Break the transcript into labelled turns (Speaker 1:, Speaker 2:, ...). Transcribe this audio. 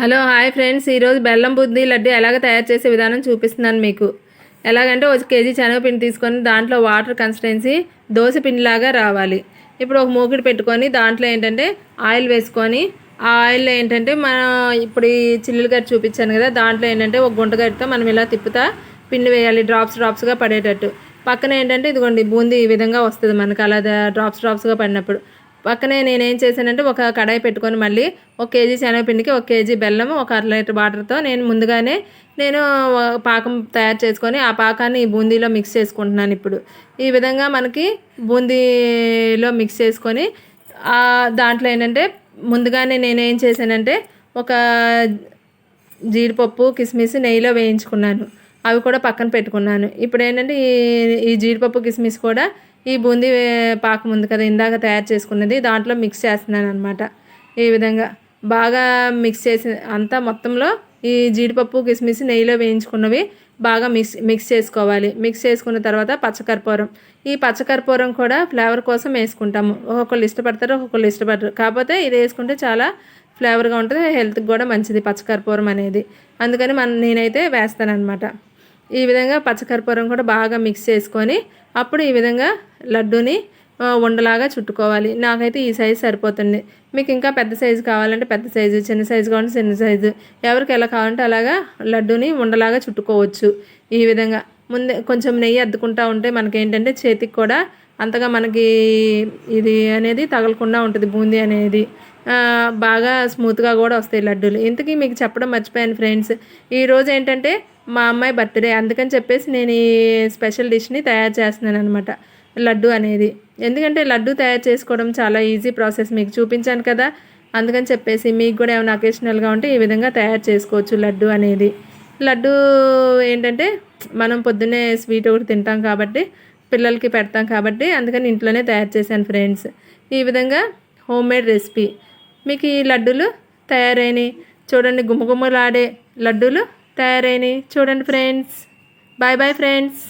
Speaker 1: Hello hi friends, ఈరోజు బెల్లం బుద్ది లడ్డు ఎలాగ తయారు చేసే విధానం చూపిస్తున్నాను మీకు. ఎలాగంటే 1 కేజీ శనగపిండి తీసుకొని దాంట్లో వాటర్ కన్సిస్టెన్సీ దోశ పిండిలాగా రావాలి. ఇప్పుడు ఒక మూకుడు పెట్టుకొని దాంట్లో ఏంటంటే ఆయిల్ వేసుకొని, ఆ ఆయిల్లో ఏంటంటే మనం ఇప్పుడు ఈ చిల్లులు గట్టి చూపించాను కదా, దాంట్లో ఏంటంటే ఒక గుంట గట్టితో మనం ఇలా తిప్పుతా పిండి వేయాలి, డ్రాప్స్గా పడేటట్టు. పక్కన ఏంటంటే ఇదిగోండి బూందీ ఈ విధంగా వస్తుంది మనకు, అలా డ్రాప్స్గా పడినప్పుడు. పక్కనే నేనేం చేశానంటే ఒక కడాయి పెట్టుకొని మళ్ళీ 1 కేజీ శనగపిండికి 1 కేజీ బెల్లం, 1 అర లీటర్ వాటర్తో నేను ముందుగానే పాకం తయారు చేసుకొని ఆ పాకాన్ని ఈ బూందీలో మిక్స్ చేసుకుంటున్నాను. ఇప్పుడు ఈ విధంగా మనకి బూందీలో మిక్స్ చేసుకొని దాంట్లో ఏంటంటే ముందుగానే నేనేం చేశానంటే ఒక జీడిపప్పు కిస్మిస్ నెయ్యిలో వేయించుకున్నాను, అవి కూడా పక్కన పెట్టుకున్నాను. ఇప్పుడు ఏంటంటే ఈ జీడిపప్పు కిస్మిస్ కూడా ఈ బూందీ పాకం ఉంది కదా ఇందాక తయారు చేసుకున్నది, దాంట్లో మిక్స్ చేస్తున్నాను అనమాట. ఈ విధంగా బాగా మిక్స్ చేసి అంతా మొత్తంలో ఈ జీడిపప్పు కిస్మిస్ నెయ్యిలో వేయించుకున్నవి బాగా మిక్స్ చేసుకోవాలి. మిక్స్ చేసుకున్న తర్వాత పచ్చకర్పూరం, ఈ పచ్చకర్పూరం కూడా ఫ్లేవర్ కోసం వేసుకుంటాము. ఒక్కొక్కళ్ళు ఇష్టపడతారు, ఒక్కొక్కళ్ళు ఇష్టపడరు. కాకపోతే ఇది వేసుకుంటే చాలా ఫ్లేవర్గా ఉంటుంది, హెల్త్కి కూడా మంచిది పచ్చకర్పూరం అనేది. అందుకని నేనైతే వేస్తాను అనమాట. ఈ విధంగా పచ్చకర్పూరం కూడా బాగా మిక్స్ చేసుకొని అప్పుడు ఈ విధంగా లడ్డూని ఉండలాగా చుట్టుకోవాలి. నాకైతే ఈ సైజు సరిపోతుంది. మీకు ఇంకా పెద్ద సైజు కావాలంటే పెద్ద సైజు, చిన్న సైజు కావాలంటే చిన్న సైజు, ఎవరికి ఎలా కావాలంటే అలాగా లడ్డూని ఉండలాగా చుట్టుకోవచ్చు. ఈ విధంగా ముందే కొంచెం నెయ్యి అద్దుకుంటూ ఉంటే మనకేంటంటే చేతికి కూడా అంతగా మనకి ఇది అనేది తగలకుండా ఉంటుంది, బూందీ అనేది బాగా స్మూత్గా కూడా వస్తాయి లడ్డూలు. ఇంతకీ మీకు చెప్పడం మర్చిపోయాను ఫ్రెండ్స్, ఈరోజు ఏంటంటే మా అమ్మాయి బర్త్డే, అందుకని చెప్పేసి నేను ఈ స్పెషల్ డిష్ని తయారు చేస్తున్నాను అనమాట, లడ్డు అనేది. ఎందుకంటే లడ్డు తయారు చేసుకోవడం చాలా ఈజీ ప్రాసెస్, మీకు చూపించాను కదా. అందుకని చెప్పేసి మీకు కూడా ఏమైనా అకేషనల్గా ఉంటే ఈ విధంగా తయారు చేసుకోవచ్చు లడ్డు అనేది. లడ్డు ఏంటంటే మనం పొద్దున్నే స్వీట్ ఒకటి తింటాం కాబట్టి, పిల్లలకి పెడతాం కాబట్టి అందుకని ఇంట్లోనే తయారు చేశాను ఫ్రెండ్స్. ఈ విధంగా హోమ్మేడ్ రెసిపీ. మీకు ఈ లడ్డూలు తయారైనవి చూడండి, గుమ్మగుమ్మలాడే లడ్డూలు తయారైనవి చూడండి ఫ్రెండ్స్. Bye bye friends.